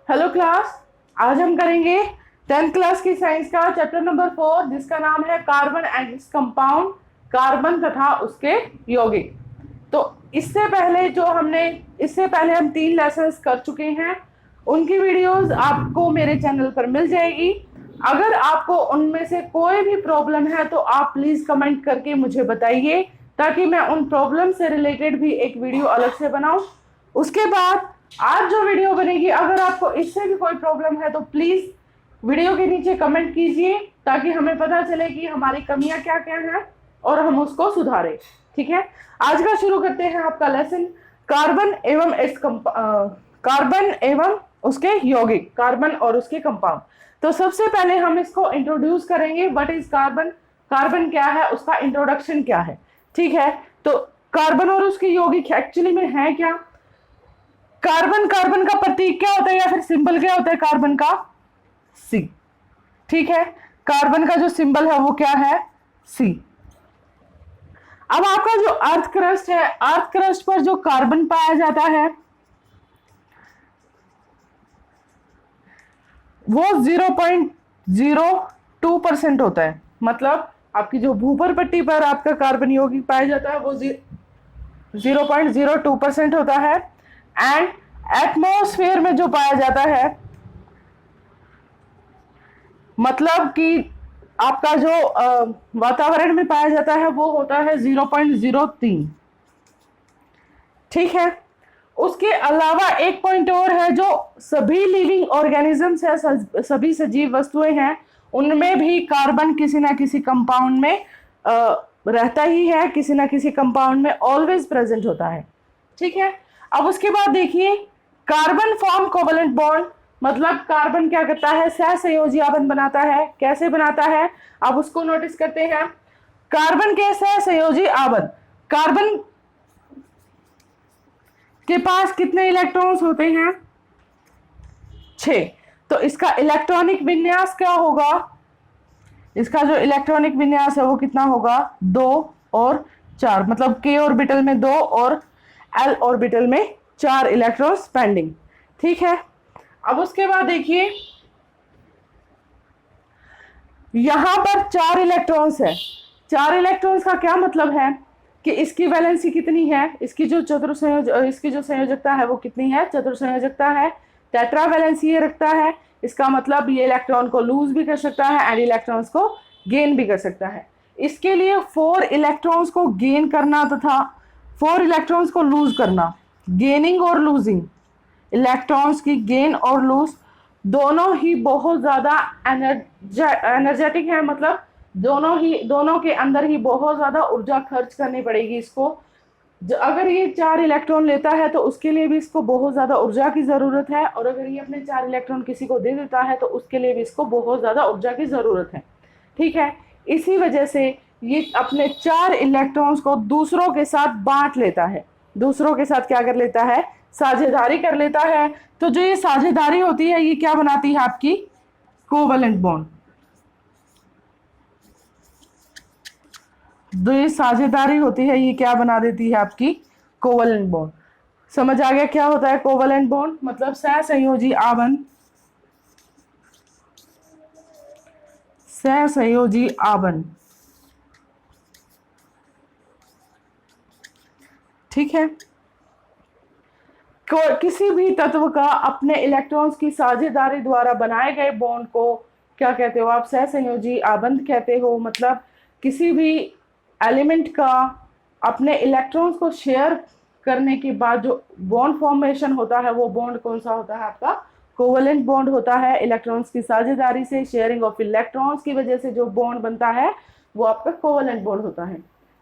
Hello class. आज हम करेंगे 10th क्लास की साइंस का चैप्टर नंबर 4 जिसका नाम है carbon and its compound, carbon तथा उसके यौगिक। तो इससे पहले हम 3 लेसन्स कर चुके हैं। उनकी वीडियोस आपको मेरे चैनल पर मिल जाएगी। अगर आपको उनमें से कोई भी प्रॉब्लम है तो आप प्लीज कमेंट करके मुझे बताइए ताकि मैं उन प्रॉब्लम से रिलेटेड भी एक वीडियो अलग से बनाऊं। उसके बाद आज जो वीडियो बनेगी, अगर आपको इससे भी कोई प्रॉब्लम है तो प्लीज वीडियो के नीचे कमेंट कीजिए ताकि हमें पता चले कि हमारी कमियां क्या क्या हैं और हम उसको सुधारें। ठीक है, आज का शुरू करते हैं आपका लेसन कार्बन एवं उसके यौगिक, कार्बन और उसके कंपाउंड। तो सबसे पहले हम इसको इंट्रोड्यूस करेंगे। What is carbon? कार्बन क्या है, उसका इंट्रोडक्शन क्या है। ठीक है, तो कार्बन और उसके यौगिक एक्चुअली में है क्या? कार्बन का प्रतीक क्या होता है या फिर सिंबल क्या होता है कार्बन का? सी। ठीक है, कार्बन का जो सिंबल है वो क्या है? सी। अब आपका जो अर्थ क्रस्ट है, अर्थ क्रस्ट पर जो कार्बन पाया जाता है वो 0.02% होता है। मतलब आपकी जो भूपर पट्टी पर आपका कार्बन यौगिक पाया जाता है वो 0.02% होता है। एंड एटमॉस्फेयर में जो पाया जाता है, मतलब कि आपका जो वातावरण में पाया जाता है वो होता है 0.03। ठीक है, उसके अलावा एक पॉइंट और है, जो सभी लिविंग ऑर्गेनिजम्स है, सभी सजीव वस्तुएं हैं, उनमें भी कार्बन किसी ना किसी कंपाउंड में रहता ही है, किसी ना किसी कंपाउंड में ऑलवेज प्रेजेंट होता है। ठीक है, अब उसके बाद देखिए कार्बन फॉर्म कोवलेंट बॉन्ड। मतलब कार्बन क्या करता है? सहसंयोजी आबंध बनाता है। कैसे बनाता है अब उसको नोटिस करते हैं। कार्बन के सहसंयोजी आबंध, कार्बन के पास कितने इलेक्ट्रॉन्स होते हैं? 6। तो इसका इलेक्ट्रॉनिक विन्यास क्या होगा? इसका जो इलेक्ट्रॉनिक विन्यास है वो कितना होगा? 2 और 4। मतलब k ऑर्बिटल में 2 और l ऑर्बिटल में 4 इलेक्ट्रॉन्स पेंडिंग। ठीक है, अब उसके बाद देखिए यहां पर 4 इलेक्ट्रॉन्स है। 4 इलेक्ट्रॉन्स का क्या मतलब है कि इसकी वैलेंसी कितनी है? इसकी जो संयोजकता है वो कितनी है? चतुर संयोजकता है। टेट्रा वैलेंसी ये रखता है। इसका मतलब ये इलेक्ट्रॉन को लूज भी कर सकता है एंड इलेक्ट्रॉन्स को गेन भी कर सकता है। इसके लिए 4 इलेक्ट्रॉन्स को गेन करना तथा 4 इलेक्ट्रॉन्स को लूज करना, गेनिंग और लूजिंग, इलेक्ट्रॉन्स की गेन और लूज दोनों ही बहुत ज्यादा एनर्जेटिक है। मतलब दोनों के अंदर ही बहुत ज्यादा ऊर्जा खर्च करनी पड़ेगी इसको। अगर ये 4 इलेक्ट्रॉन लेता है तो उसके लिए भी इसको बहुत ज्यादा ऊर्जा की जरूरत है, और अगर ये अपने 4 इलेक्ट्रॉन किसी को दे देता है तो उसके लिए भी इसको बहुत ज्यादा ऊर्जा की जरूरत है। ठीक है, इसी वजह से ये अपने 4 इलेक्ट्रॉन्स को दूसरों के साथ बांट लेता है। दूसरों के साथ क्या कर लेता है? साझेदारी कर लेता है। तो जो ये साझेदारी होती है ये क्या बनाती है? आपकी कोवलेंट बॉन्ड। जो ये साझेदारी होती है ये क्या बना देती है? आपकी कोवलेंट बॉन्ड। समझ आ गया क्या होता है कोवलेंट बॉन्ड? मतलब सहसंयोजी आबंध, सहसंयोजी आबंध। ठीक है, किसी भी तत्व का अपने इलेक्ट्रॉन्स की साझेदारी द्वारा बनाए गए बॉन्ड को क्या कहते हो आप? सहसंयोजी आबंध कहते हो। मतलब किसी भी एलिमेंट का अपने इलेक्ट्रॉन्स को शेयर करने के बाद जो बॉन्ड फॉर्मेशन होता है वो बॉन्ड कौन सा होता है? आपका कोवलेंट बॉन्ड होता है। इलेक्ट्रॉन्स की साझेदारी से, शेयरिंग ऑफ इलेक्ट्रॉन्स की वजह से जो बॉन्ड बनता है वो आपका कोवलेंट बॉन्ड होता है।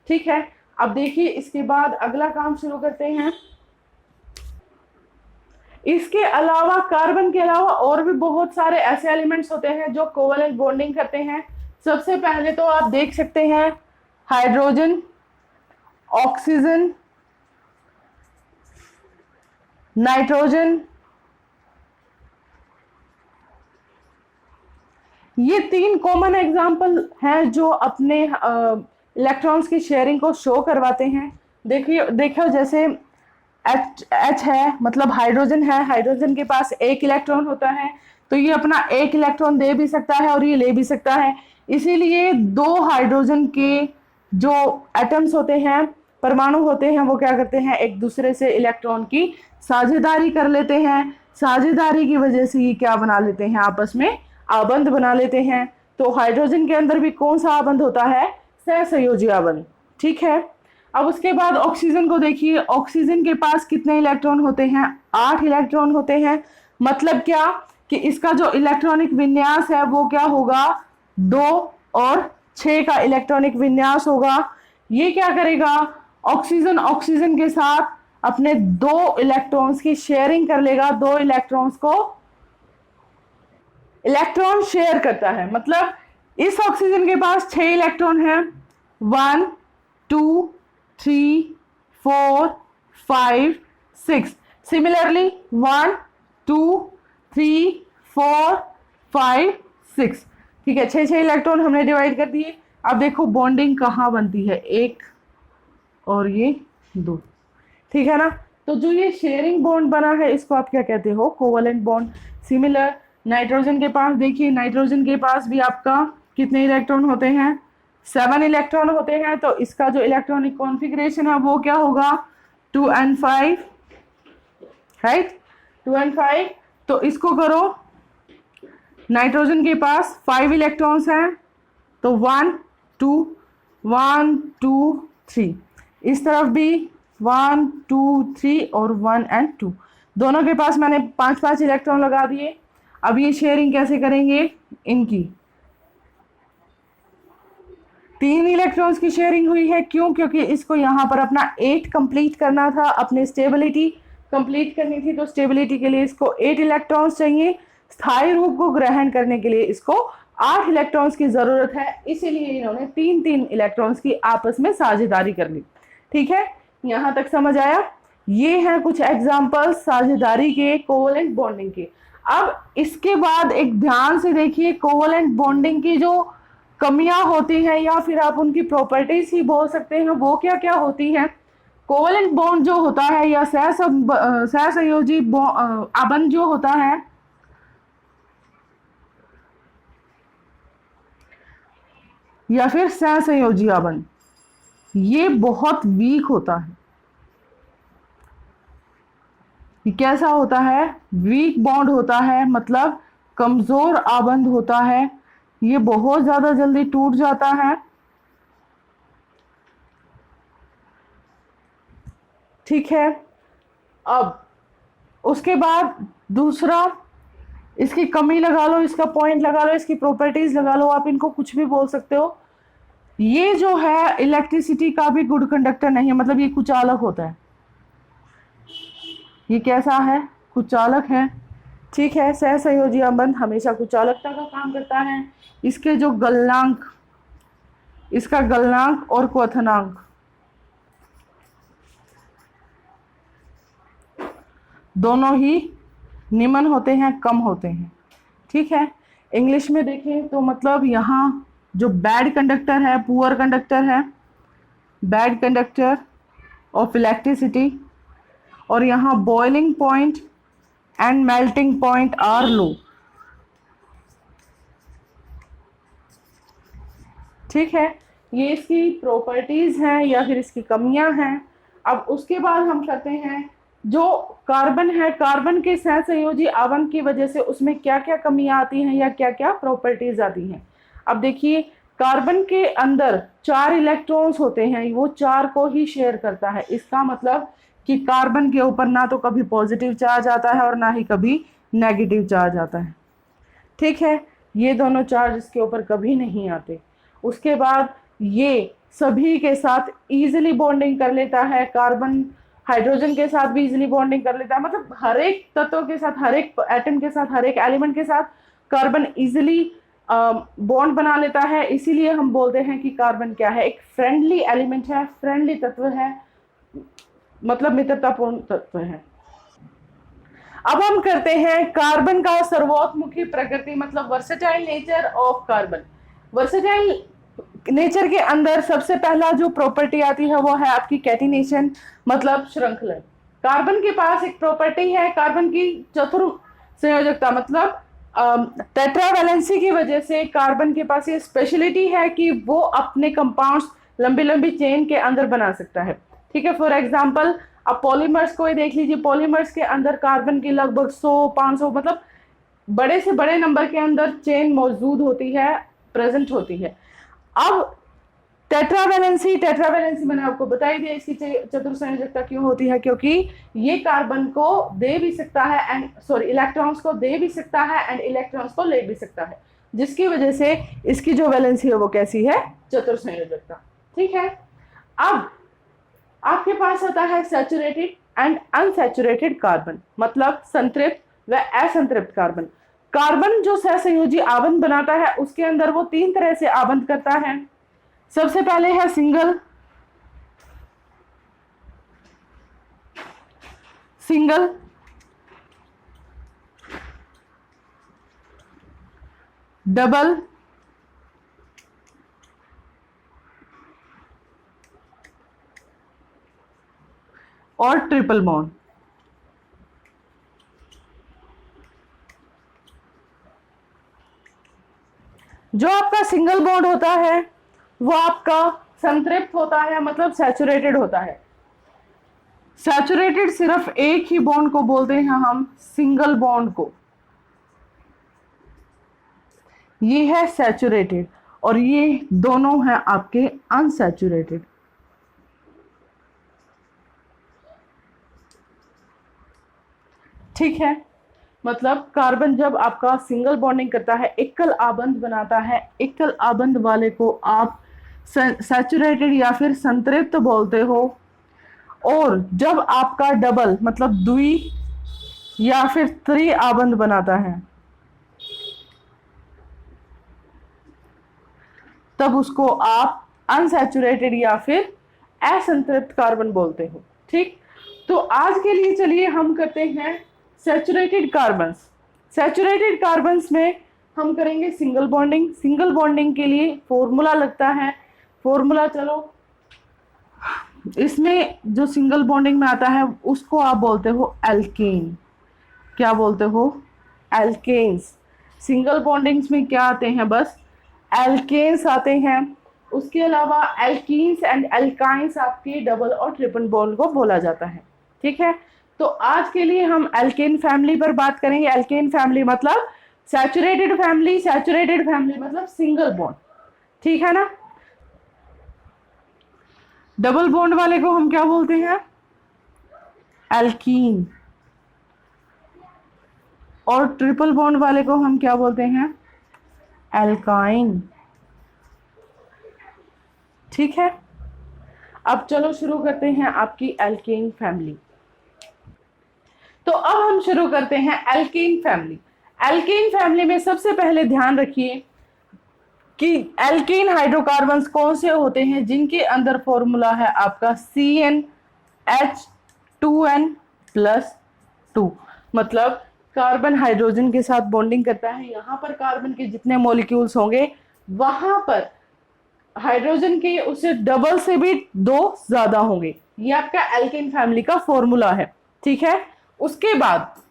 ठीक है, अब देखिए इसके बाद अगला काम शुरू करते हैं। इसके अलावा कार्बन के अलावा और भी बहुत सारे ऐसे एलिमेंट्स होते हैं जो कोवलेंट बॉन्डिंग करते हैं। सबसे पहले तो आप देख सकते हैं हाइड्रोजन, ऑक्सीजन, नाइट्रोजन। ये 3 कॉमन एग्जाम्पल हैं जो अपने इलेक्ट्रॉन्स की शेयरिंग को शो करवाते हैं। देखिए जैसे H है मतलब हाइड्रोजन है, हाइड्रोजन के पास एक इलेक्ट्रॉन होता है, तो ये अपना एक इलेक्ट्रॉन दे भी सकता है और ये ले भी सकता है। इसीलिए दो हाइड्रोजन के जो एटम्स होते हैं, परमाणु होते हैं, वो क्या करते हैं, एक दूसरे से इलेक्ट्रॉन की साझेदारी कर लेते हैं। साझेदारी की वजह से ये क्या बना लेते हैं, आपस में आबंध बना लेते हैं। तो हाइड्रोजन के अंदर भी कौन सा आबंध होता है, सहसंयोजी आबंध। ठीक है, अब उसके बाद ऑक्सीजन को देखिए, ऑक्सीजन के पास कितने इलेक्ट्रॉन होते हैं, 8 इलेक्ट्रॉन होते हैं। मतलब क्या कि इसका जो इलेक्ट्रॉनिक विन्यास है वो क्या होगा, 2 और 6 का इलेक्ट्रॉनिक विन्यास होगा। ये क्या करेगा, ऑक्सीजन ऑक्सीजन के साथ अपने 2 इलेक्ट्रॉन्स की शेयरिंग कर लेगा, 2 इलेक्ट्रॉन्स को इलेक्ट्रॉन शेयर करता है। मतलब इस ऑक्सीजन के पास 6 इलेक्ट्रॉन है, 1 2 3 4 5 6। सिमिलरली 1 2 3 4 5 6। ठीक है, 6 इलेक्ट्रॉन हमने डिवाइड कर दिए। अब देखो बॉन्डिंग कहाँ बनती है, 1 और ये 2। ठीक है ना, तो जो ये शेयरिंग बॉन्ड बना है इसको आप क्या कहते हो, कोवलेंट बॉन्ड। सिमिलर नाइट्रोजन के पास देखिए, नाइट्रोजन के पास भी आपका कितने इलेक्ट्रॉन होते हैं, 7 इलेक्ट्रॉन होते हैं। तो इसका जो इलेक्ट्रॉनिक कॉन्फ़िगरेशन है वो क्या होगा, 2n5, राइट, 2n5। तो इसको करो, नाइट्रोजन के पास 5 इलेक्ट्रॉन्स हैं, तो 1 2 1 2 3। इस तरफ भी 1 2 3 और 1 और 2, दोनों के पास मैंने 5 इलेक्ट्रॉन लगा दिए। अब ये शेयरिंग कैसे करेंगे, इनकी 3 इलेक्ट्रॉन्स की शेयरिंग हुई है। क्यों, क्योंकि इसको यहाँ पर अपना 8 कंप्लीट करना था, अपनी स्टेबिलिटी कंप्लीट करनी थी। तो स्टेबिलिटी के लिए इसको 8 इलेक्ट्रॉन्स चाहिए, स्थायी रूप को ग्रहण करने के लिए इसको 8 इलेक्ट्रॉन्स की जरूरत है। इसीलिए इन्होंने 3 इलेक्ट्रॉन्स की आपस में साझेदारी कर ली। ठीक है, यहाँ तक समझ आया। ये हैं कुछ एग्जाम्पल्स साझेदारी के, कोवलेंट बॉन्डिंग के। अब इसके बाद एक ध्यान से देखिए, कोवलेंट बॉन्डिंग की जो कमियां होती हैं या फिर आप उनकी प्रॉपर्टीज ही बोल सकते हैं, वो क्या क्या होती हैं। कोवलेंट बॉन्ड जो होता है या सहसंयोजी आबंध जो होता है, या फिर सहसंयोजी आबंध, ये बहुत वीक होता है। ये कैसा होता है, वीक बॉन्ड होता है, मतलब कमजोर आबंध होता है। ये बहुत ज्यादा जल्दी टूट जाता है। ठीक है, अब उसके बाद दूसरा, इसकी कमी लगा लो, इसका पॉइंट लगा लो, इसकी प्रॉपर्टीज लगा लो, आप इनको कुछ भी बोल सकते हो। ये जो है इलेक्ट्रिसिटी का भी गुड कंडक्टर नहीं है, मतलब ये कुचालक होता है। ये कैसा है, कुचालक है। ठीक है, सहसंयोजी आबंध हमेशा कुचालकता का काम करता है। इसके जो गलनांक, इसका गलनांक और क्वथनांक दोनों ही निम्न होते हैं, कम होते हैं। ठीक है, इंग्लिश में देखें तो मतलब यहाँ जो बैड कंडक्टर है, पुअर कंडक्टर है, बैड कंडक्टर ऑफ इलेक्ट्रिसिटी, और यहाँ boiling point and melting point are low. ठीक है, ये इसकी प्रॉपर्टीज हैं या फिर इसकी कमियां हैं। अब उसके बाद हम करते हैं, जो कार्बन है, कार्बन के सहसंयोजी आबंध की वजह से उसमें क्या क्या कमियां आती हैं या क्या क्या प्रॉपर्टीज आती हैं। अब देखिए, कार्बन के अंदर 4 इलेक्ट्रॉन्स होते हैं, वो 4 को ही शेयर करता है। इसका मतलब कि कार्बन के ऊपर ना तो कभी पॉजिटिव चार्ज आता है और ना ही कभी नेगेटिव चार्ज आता है। ठीक है, ये दोनों चार्ज इसके ऊपर कभी नहीं आते। उसके बाद ये सभी के साथ इजीली बॉन्डिंग कर लेता है, कार्बन हाइड्रोजन के साथ भी इजीली बॉन्डिंग कर लेता है। मतलब हर एक तत्व के साथ, हर एक एटम के साथ, हर एक एलिमेंट के साथ कार्बन इजीली बॉन्ड बना लेता है। इसीलिए हम बोलते हैं कि कार्बन क्या है, एक फ्रेंडली एलिमेंट है, फ्रेंडली तत्व है, मतलब मित्रतापूर्ण तत्व है। अब हम करते हैं कार्बन का सर्वोत्मुखी प्रकृति, मतलब versatile nature of carbon. Versatile nature के अंदर सबसे पहला जो प्रॉपर्टी आती है वो है आपकी कैटिनेशन, मतलब श्रृंखलन। कार्बन के पास एक प्रॉपर्टी है, कार्बन की चतुर संयोजकता, मतलब टेट्रावैलेंसी की वजह से कार्बन के पास ये स्पेशलिटी है कि वो अपने कंपाउंड्स लंबी लंबी चेन के अंदर बना सकता है। ठीक है, फॉर एग्जांपल आप पॉलीमर्स को ही देख लीजिए, पॉलीमर्स के अंदर कार्बन की लगभग 100-500 मतलब बड़े से बड़े नंबर के अंदर चेन मौजूद होती है, प्रेजेंट होती है। अब टेट्रावैलेंसी मैंने आपको बताई दिया, इसकी चतुर संयोजकता क्यों होती है, क्योंकि ये कार्बन को दे भी सकता है एंड इलेक्ट्रॉन्स को दे भी सकता है एंड इलेक्ट्रॉन्स को ले भी सकता है, जिसकी वजह से इसकी जो वैलेंसी है वो कैसी है, चतुर संयोजकता। ठीक है, अब आपके पास आता है सैचुरेटेड एंड अनसैचुरेटेड कार्बन, मतलब संतृप्त व असंतृप्त कार्बन। कार्बन जो सहसंयोजी आबंध बनाता है उसके अंदर वो 3 तरह से आबंध करता है। सबसे पहले है सिंगल, डबल और ट्रिपल बॉन्ड। जो आपका सिंगल बॉन्ड होता है वो आपका संतृप्त होता है, मतलब सैचुरेटेड होता है। सैचुरेटेड सिर्फ एक ही बॉन्ड को बोलते हैं हम सिंगल बॉन्ड को, ये है सैचुरेटेड, और ये दोनों हैं आपके अनसैचुरेटेड। ठीक है, मतलब कार्बन जब आपका सिंगल बॉन्डिंग करता है, एकल आबंध बनाता है, एकल आबंध वाले को आप सैचुरेटेड या फिर संतृप्त बोलते हो। और जब आपका डबल मतलब द्वि या फिर त्रि आबंध बनाता है तब उसको आप अनसैचुरेटेड या फिर असंतृप्त कार्बन बोलते हो। ठीक, तो आज के लिए चलिए हम करते हैं सैचुरेटेड कार्बन्स। सैचुरेटेड कार्बन्स में हम करेंगे सिंगल बॉन्डिंग। सिंगल बॉन्डिंग के लिए फॉर्मूला लगता है, फॉर्मूला चलो इसमें जो सिंगल बॉन्डिंग में आता है उसको आप बोलते हो एल्केन। क्या बोलते हो, एल्केन्स। सिंगल बॉन्डिंग्स में क्या आते हैं, बस एल्केन्स आते हैं। उसके अलावा एल्कीन्स एंड एल्काइंस आपके डबल और ट्रिपल बॉन्ड को बोला जाता है। ठीक है, तो आज के लिए हम एल्केन फैमिली पर बात करेंगे। एल्केन फैमिली मतलब सैचुरेटेड फैमिली, सैचुरेटेड फैमिली मतलब सिंगल बॉन्ड। ठीक है ना, डबल बॉन्ड वाले को हम क्या बोलते हैं, एल्कीन, और ट्रिपल बॉन्ड वाले को हम क्या बोलते हैं, एल्काइन। ठीक है, अब चलो शुरू करते हैं आपकी एल्केन फैमिली। तो अब हम शुरू करते हैं एल्केन फैमिली। एल्केन फैमिली में सबसे पहले ध्यान रखिए कि एल्केन हाइड्रोकार्बन्स कौन से होते हैं जिनके अंदर फॉर्मूला है आपका CnH2n+2, मतलब कार्बन हाइड्रोजन के साथ बॉन्डिंग करता है। यहां पर कार्बन के जितने मॉलिक्यूल्स होंगे वहां पर हाइड्रोजन के उससे डबल से भी 2 ज्यादा होंगे। ये आपका एल्केन फैमिली का फॉर्मूला है। ठीक है, उसके बाद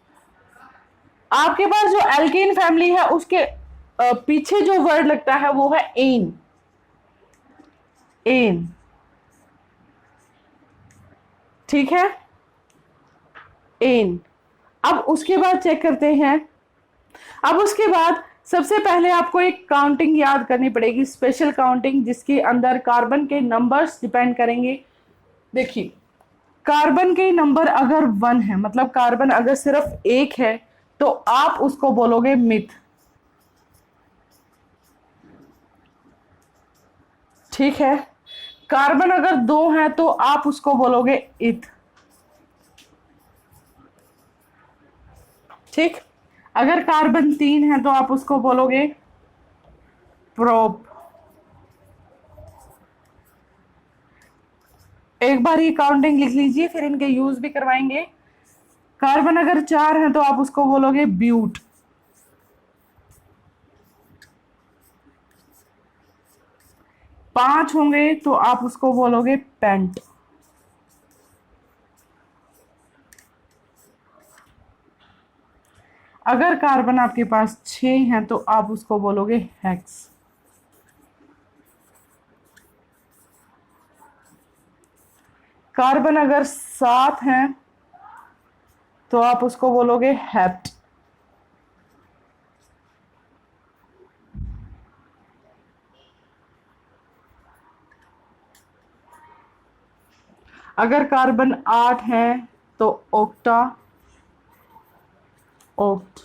आपके पास जो एल्केन फैमिली है उसके पीछे जो वर्ड लगता है वो है एन। एन, ठीक है, एन। अब उसके बाद चेक करते हैं। अब उसके बाद सबसे पहले आपको एक काउंटिंग याद करनी पड़ेगी, स्पेशल काउंटिंग, जिसके अंदर कार्बन के नंबर्स डिपेंड करेंगे। देखिए, कार्बन के नंबर अगर 1 है, मतलब कार्बन अगर सिर्फ 1 है तो आप उसको बोलोगे मिथ। ठीक है, कार्बन अगर 2 है तो आप उसको बोलोगे इथ। ठीक, अगर कार्बन 3 है तो आप उसको बोलोगे प्रोप। एक बार ये काउंटिंग लिख लीजिए, फिर इनके यूज भी करवाएंगे। कार्बन अगर 4 है तो आप उसको बोलोगे ब्यूट। पांच होंगे तो आप उसको बोलोगे पेंट। अगर कार्बन आपके पास 6 हैं तो आप उसको बोलोगे हेक्स। कार्बन अगर 7 हैं तो आप उसको बोलोगे हेप्ट। अगर कार्बन 8 हैं तो ऑक्टा, ऑक्ट।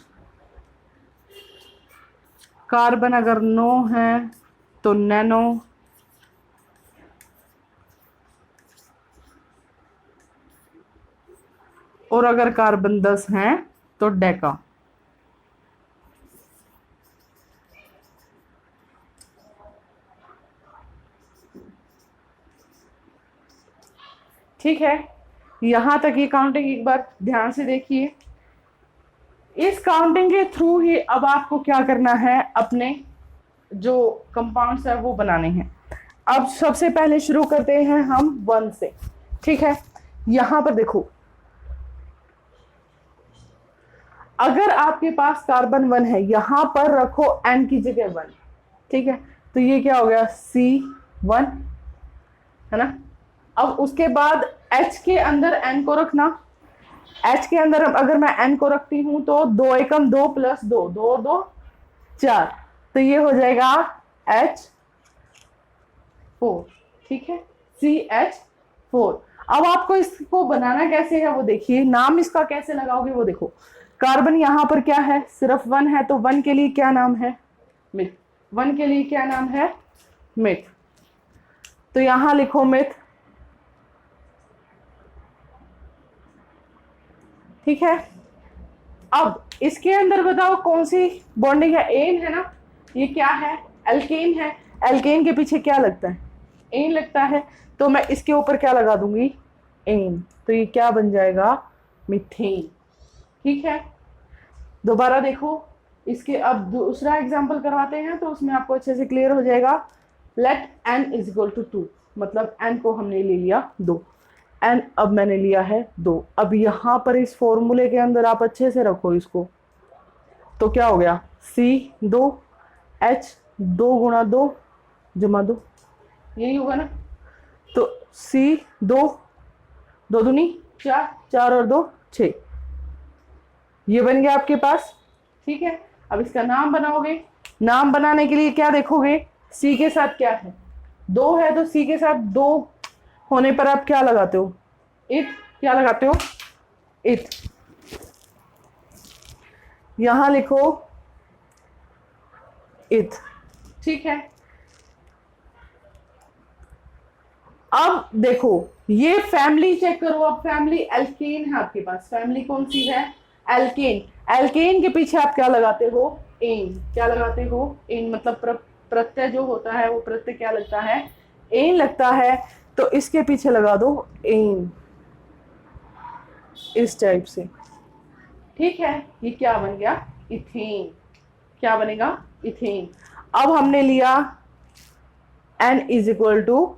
कार्बन अगर 9 हैं तो नैनो, और अगर कार्बन 10 हैं तो डेका। ठीक है, यहां तक ये काउंटिंग एक बार ध्यान से देखिए। इस काउंटिंग के थ्रू ही अब आपको क्या करना है, अपने जो कंपाउंड्स है वो बनाने हैं। अब सबसे पहले शुरू करते हैं हम 1 से। ठीक है, यहां पर देखो, अगर आपके पास कार्बन 1 है, यहां पर रखो n की जगह 1। ठीक है, तो ये क्या हो गया, C1 है ना। अब उसके बाद H के अंदर n को रखना। H के अंदर अगर मैं n को रखती हूं तो 2 एकम 2 प्लस 2, 2 2 4, तो ये हो जाएगा H4। ठीक है, CH4। अब आपको इसको बनाना कैसे है वो देखिए, नाम इसका कैसे लगाओगे वो देखो। कार्बन यहां पर क्या है, सिर्फ 1 है, तो 1 के लिए क्या नाम है, मिथ। 1 के लिए क्या नाम है, मिथ। तो यहां लिखो मिथ। ठीक है, अब इसके अंदर बताओ कौन सी बॉन्डिंग है, एन है ना। ये क्या है, एल्केन है। एल्केन के पीछे क्या लगता है, एन लगता है, तो मैं इसके ऊपर क्या लगा दूंगी, एन। तो ये क्या बन जाएगा, मीथेन। ठीक है, दोबारा देखो इसके, अब दूसरा एग्जांपल करवाते हैं तो उसमें आपको अच्छे से क्लियर हो जाएगा। Let n is equal to 2, मतलब n को हमने ले लिया 2, n अब मैंने लिया है 2। अब यहां पर इस फॉर्मूले के अंदर आप अच्छे से रखो इसको, तो क्या हो गया, C2 H 2 गुणा 2 जमा 2, यही होगा ना। तो C2 2 दूनी 4, 4 और 2 6, ये बन गया आपके पास। ठीक है, अब इसका नाम बनाओगे। नाम बनाने के लिए क्या देखोगे, सी के साथ क्या है, 2 है, तो सी के साथ 2 होने पर आप क्या लगाते हो, इथ। क्या लगाते हो, इथ। यहां लिखो इथ। ठीक है, अब देखो ये फैमिली चेक करो। अब फैमिली एल्केन है आपके पास, फैमिली कौन सी है, एल्केन। एल्केन के पीछे आप क्या लगाते हो, एन। क्या लगाते हो, एन, मतलब प्रत्यय जो होता है वो प्रत्यय क्या लगता है, एन लगता है। तो इसके पीछे लगा दो एन, इस टाइप से। ठीक है, ये क्या बन गया, इथेन। क्या बनेगा, इथेन। अब हमने लिया n is equal to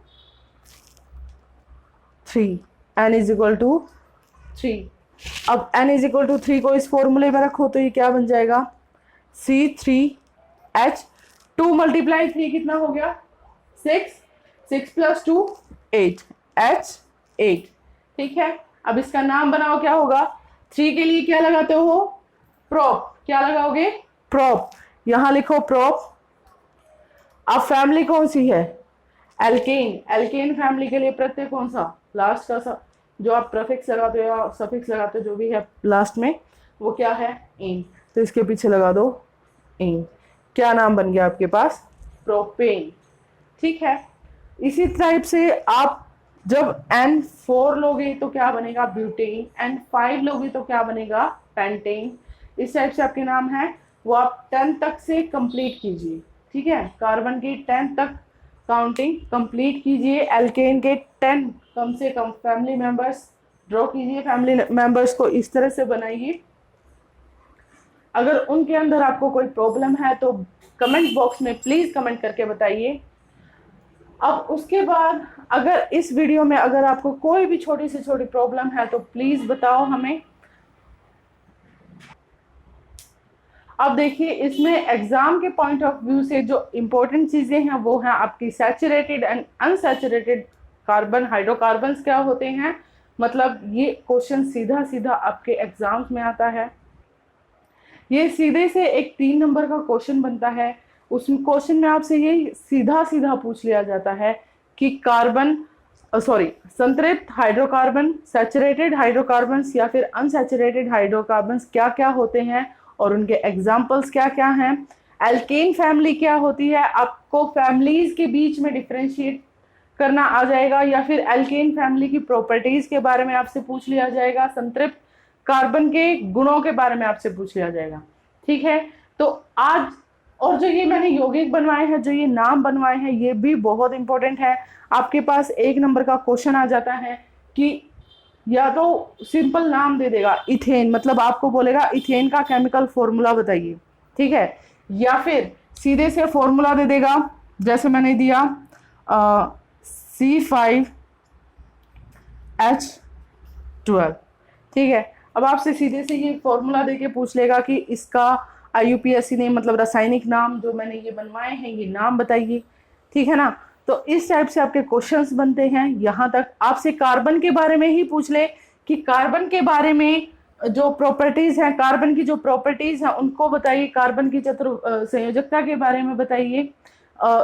3, n is equal to 3। अब n इज इक्वल टू 3 को इस फॉर्मूले में रखो तो ये क्या बन जाएगा, C3H 2 मल्टीप्लाई 3 कितना हो गया, 6, 6 प्लस 2 8, H8। ठीक है, अब इसका नाम बनाओ, क्या होगा, 3 के लिए क्या लगाते हो, प्रोप। क्या लगाओगे, प्रोप। यहां लिखो प्रोप। अब फैमिली कौन सी है, एल्केन। एल्केन फैमिली के लिए प्रत्यय कौन सा, लास्ट का सा, जो आप प्रीफिक्स लगाते हो या सफिक्स लगाते हो, जो भी है लास्ट में, वो क्या है, एन। तो इसके पीछे लगा दो एन। क्या नाम बन गया आपके पास, प्रोपेन। ठीक है, इसी टाइप से आप जब N4 लोगे तो क्या बनेगा, ब्यूटेन। N5 लोगे तो क्या बनेगा, पेंटेन। इस टाइप से आपके नाम है वो आप 10 तक से कंप्लीट कीजिए। ठीक है, कार्बन की 10 तक काउंटिंग कंप्लीट कीजिए। एल्केन के 10 कम से कम फैमिली मेंबर्स ड्रॉ कीजिए, फैमिली मेंबर्स को इस तरह से बनाइए। अगर उनके अंदर आपको कोई प्रॉब्लम है तो कमेंट बॉक्स में प्लीज कमेंट करके बताइए। अब उसके बाद अगर इस वीडियो में अगर आपको कोई भी छोटी से छोटी प्रॉब्लम है तो प्लीज बताओ हमें। अब देखिए इसमें एग्जाम के पॉइंट ऑफ व्यू से जो इम्पोर्टेंट चीजें हैं वो हैं आपकी saturated and unsaturated carbon, hydrocarbons क्या होते हैं, मतलब ये क्वेश्चन सीधा सीधा आपके एग्जाम्स में आता है। ये सीधे से एक 3 नंबर का क्वेश्चन बनता है। उस क्वेश्चन में आपसे ये सीधा सीधा पूछ लिया जाता है कि कार्बन संतृप्त हाइड्रोकार्बन, सैचुरेटेड हाइड्रोकार्बन्स या फिर अनसैचुरेटेड हाइड्रोकार्बन्स क्या क्या होते हैं और उनके एग्जाम्पल्स क्या क्या हैं। एल्केन फैमिली क्या होती है, आपको फैमिलीज के बीच में डिफ्रेंशिएट करना आ जाएगा, या फिर एल्केन फैमिली की प्रॉपर्टीज के बारे में आपसे पूछ लिया जाएगा, संतृप्त कार्बन के गुणों के बारे में आपसे पूछ लिया जाएगा। ठीक है, तो आज और जो ये मैंने यौगिक बनवाए हैं, जो ये नाम बनवाए हैं, ये भी बहुत इंपॉर्टेंट है। आपके पास 1 नंबर का क्वेश्चन आ जाता है कि या तो सिंपल नाम दे देगा इथेन, मतलब आपको बोलेगा इथेन का केमिकल फॉर्मूला बताइए, ठीक है, या फिर सीधे से फॉर्मूला दे देगा जैसे मैंने दिया C5H12, ठीक है। अब आपसे सीधे से ये फॉर्मूला देके पूछ लेगा कि इसका IUPAC नेम, मतलब रासायनिक नाम जो मैंने ये बनवाए हैं ये नाम बताइए, ठीक है ना। तो इस टाइप से आपके क्वेश्चंस बनते हैं। यहाँ तक आपसे कार्बन के बारे में ही पूछ ले कि कार्बन के बारे में जो प्रॉपर्टीज हैं, कार्बन की जो प्रॉपर्टीज हैं उनको बताइए, कार्बन की संयोजकता के बारे में बताइए।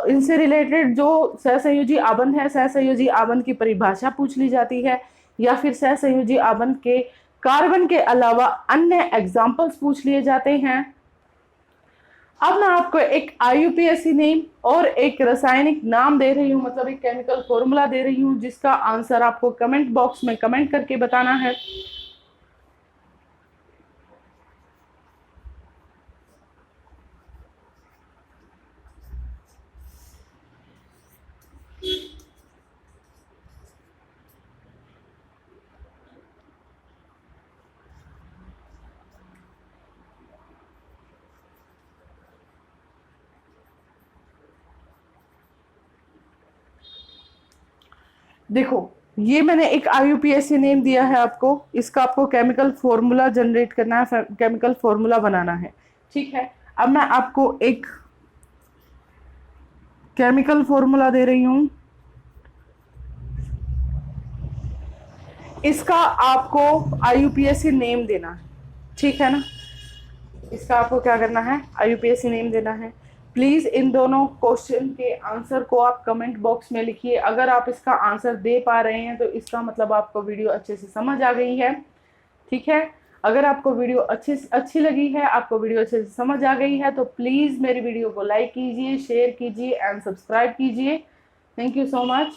इनसे रिलेटेड जो सहसंयोजी आबंध है, सहसंयोजी आबंध की परिभाषा पूछ ली जाती है, या फिर सहसंयोजी आबंध के कार्बन के अलावा अन्य एग्जाम्पल्स पूछ लिए जाते हैं। अब मैं आपको एक IUPAC नेम और एक रासायनिक नाम दे रही हूँ, मतलब एक केमिकल फॉर्मूला दे रही हूँ, जिसका आंसर आपको कमेंट बॉक्स में कमेंट करके बताना है। देखो ये मैंने एक IUPAC नेम दिया है आपको, इसका आपको केमिकल फॉर्मूला जनरेट करना है, केमिकल फॉर्मूला बनाना है, ठीक है। अब मैं आपको एक केमिकल फॉर्मूला दे रही हूं, इसका आपको IUPAC नेम देना है, ठीक है ना। इसका आपको क्या करना है, IUPAC नेम देना है। प्लीज इन दोनों क्वेश्चन के आंसर को आप कमेंट बॉक्स में लिखिए। अगर आप इसका आंसर दे पा रहे हैं तो इसका मतलब आपको वीडियो अच्छे से समझ आ गई है, ठीक है। अगर आपको वीडियो अच्छी लगी है, आपको वीडियो अच्छे से समझ आ गई है, तो प्लीज मेरी वीडियो को लाइक कीजिए, शेयर कीजिए एंड सब्सक्राइब कीजिए। Thank you so much.